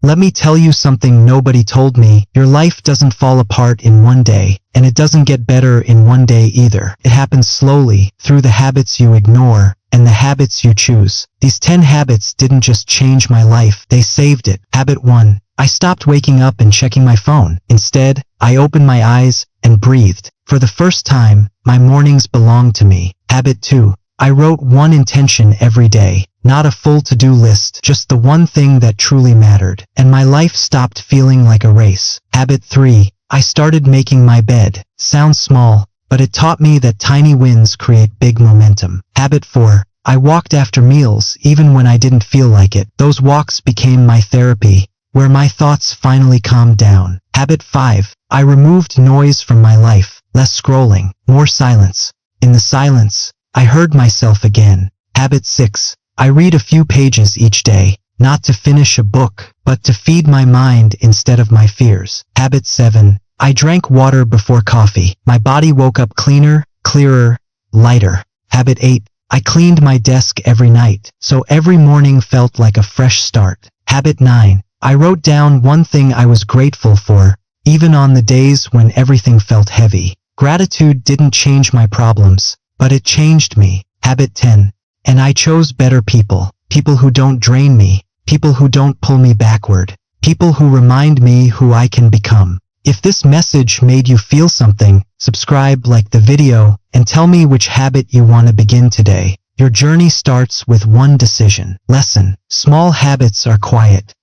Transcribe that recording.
Let me tell you something nobody told me. Your life doesn't fall apart in one day, and it doesn't get better in one day either. It happens slowly, through the habits you ignore, and the habits you choose. These 10 habits didn't just change my life, they saved it. Habit 1. I stopped waking up and checking my phone. Instead, I opened my eyes and breathed. For the first time, my mornings belonged to me. Habit 2. I wrote one intention every day. Not a full to-do list, just the one thing that truly mattered. And my life stopped feeling like a race. Habit 3. I started making my bed. Sounds small, but it taught me that tiny wins create big momentum. Habit 4. I walked after meals, even when I didn't feel like it. Those walks became my therapy, where my thoughts finally calmed down. Habit 5. I removed noise from my life. Less scrolling, more silence. In the silence, I heard myself again. Habit 6. I read a few pages each day, not to finish a book, but to feed my mind instead of my fears. Habit 7. I drank water before coffee. My body woke up cleaner, clearer, lighter. Habit 8. I cleaned my desk every night, so every morning felt like a fresh start. Habit 9. I wrote down one thing I was grateful for, even on the days when everything felt heavy. Gratitude didn't change my problems, but it changed me. Habit 10. And I chose better people. People who don't drain me. People who don't pull me backward. People who remind me who I can become. If this message made you feel something, subscribe, like the video, and tell me which habit you want to begin today. Your journey starts with one decision. Lesson. Small habits are quiet,